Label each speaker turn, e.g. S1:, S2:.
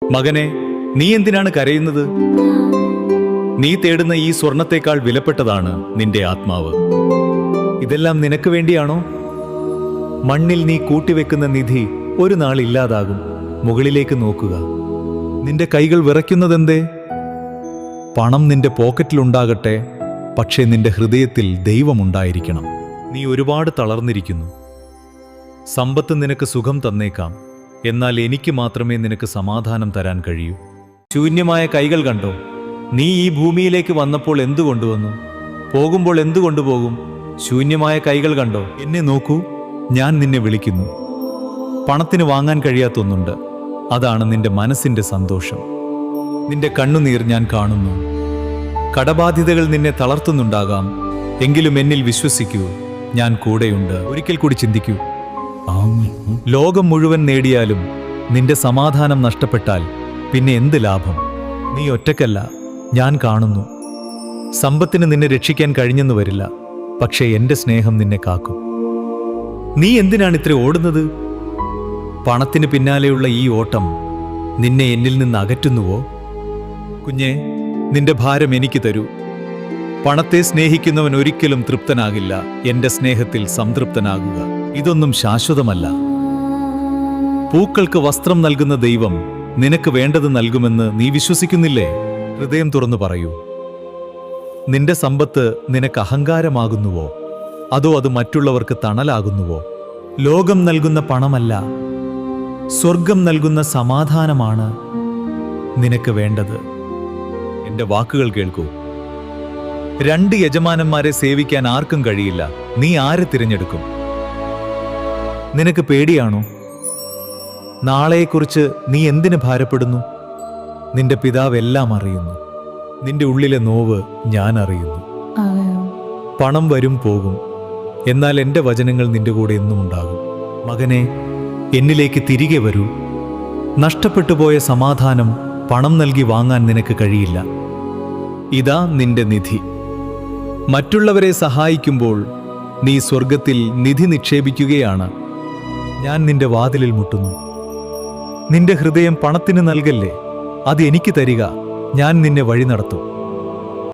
S1: മകനെ, നീ എന്തിനാണ് കരയുന്നത്? നീ തേടുന്ന ഈ സ്വർണത്തേക്കാൾ വിലപ്പെട്ടതാണ് നിന്റെ ആത്മാവ്. ഇതെല്ലാം നിനക്ക് വേണ്ടിയാണോ? മണ്ണിൽ നീ കൂട്ടിവെക്കുന്ന നിധി ഒരു നാൾ ഇല്ലാതാകും. മുകളിലേക്ക് നോക്കുക. നിന്റെ കൈകൾ വിറയ്ക്കുന്നതെന്തേ? പണം നിന്റെ പോക്കറ്റിലുണ്ടാകട്ടെ, പക്ഷേ നിന്റെ ഹൃദയത്തിൽ ദൈവമുണ്ടായിരിക്കണം. നീ ഒരുപാട് തളർന്നിരിക്കുന്നു. സമ്പത്ത് നിനക്ക് സുഖം തന്നേക്കാം, എന്നാൽ എനിക്ക് മാത്രമേ നിനക്ക് സമാധാനം തരാൻ കഴിയൂ. ശൂന്യമായ കൈകൾ കണ്ടോ? നീ ഈ ഭൂമിയിലേക്ക് വന്നപ്പോൾ എന്തു കൊണ്ടുവന്നു? പോകുമ്പോൾ എന്തു കൊണ്ടുപോകും? ശൂന്യമായ കൈകൾ കണ്ടോ? എന്നെ നോക്കൂ, ഞാൻ നിന്നെ വിളിക്കുന്നു. പണത്തിന് വാങ്ങാൻ കഴിയാത്തൊന്നുണ്ട്. അതാണ് നിന്റെ മനസ്സിന്റെ സന്തോഷം. നിന്റെ കണ്ണുനീർ ഞാൻ കാണുന്നു. കടബാധ്യതകൾ നിന്നെ തളർത്തുന്നുണ്ടാകാം, എങ്കിലും എന്നിൽ വിശ്വസിക്കൂ, ഞാൻ കൂടെയുണ്ട്. ഒരിക്കൽ കൂടി ചിന്തിക്കൂ. ലോകം മുഴുവൻ നേടിയാലും നിന്റെ സമാധാനം നഷ്ടപ്പെട്ടാൽ പിന്നെ എന്ത് ലാഭം? നീ ഒറ്റയ്ക്കല്ല, ഞാൻ കാണുന്നു. സമ്പത്തിന് നിന്നെ രക്ഷിക്കാൻ കഴിഞ്ഞെന്ന് വരില്ല, പക്ഷേ എന്റെ സ്നേഹം നിന്നെ കാക്കും. നീ എന്തിനാണ് ഇത്ര ഓടുന്നത്? പണത്തിന് പിന്നാലെയുള്ള ഈ ഓട്ടം നിന്നെ എന്നിൽ നിന്ന് അകറ്റുന്നുവോ? കുഞ്ഞെ, നിന്റെ ഭാരം എനിക്ക് തരൂ. പണത്തെ സ്നേഹിക്കുന്നവൻ ഒരിക്കലും തൃപ്തനാകില്ല. എന്റെ സ്നേഹത്തിൽ സംതൃപ്തനാകുക. ഇതൊന്നും ശാശ്വതമല്ല. പൂക്കൾക്ക് വസ്ത്രം നൽകുന്ന ദൈവം നിനക്ക് വേണ്ടത് നൽകുമെന്ന് നീ വിശ്വസിക്കുന്നില്ലേ? ഹൃദയം തുറന്നു പറയൂ. നിന്റെ സമ്പത്ത് നിനക്ക് അഹങ്കാരമാകുന്നുവോ, അതോ അത് മറ്റുള്ളവർക്ക് തണലാകുന്നുവോ? ലോകം നൽകുന്ന പണമല്ല, സ്വർഗം നൽകുന്ന സമാധാനമാണ് നിനക്ക് വേണ്ടത്. എന്റെ വാക്കുകൾ കേൾക്കൂ. 2 യജമാനന്മാരെ സേവിക്കാൻ ആർക്കും കഴിയില്ല. നീ ആരെ തിരഞ്ഞെടുക്കും? നിനക്ക് പേടിയാണോ? നാളെയെക്കുറിച്ച് നീ എന്തിനു ഭാരപ്പെടുന്നു? നിന്റെ പിതാവ് എല്ലാം അറിയുന്നു. നിന്റെ ഉള്ളിലെ നോവ് ഞാൻ അറിയുന്നു. പണം വരും പോകും, എന്നാൽ എൻ്റെ വചനങ്ങൾ നിന്റെ കൂടെ എന്നും ഉണ്ടാകും. മകനെ, എന്നിലേക്ക് തിരികെ വരൂ. നഷ്ടപ്പെട്ടുപോയ സമാധാനം പണം നൽകി വാങ്ങാൻ നിനക്ക് കഴിയില്ല. ഇതാ നിന്റെ നിധി. മറ്റുള്ളവരെ സഹായിക്കുമ്പോൾ നീ സ്വർഗത്തിൽ നിധി നിക്ഷേപിക്കുകയാണ്. ഞാൻ നിന്റെ വാതിലിൽ മുട്ടുന്നു. നിന്റെ ഹൃദയം പണത്തിന് നൽകല്ലേ, അത് എനിക്ക് തരിക. ഞാൻ നിന്നെ വഴി നടത്തും.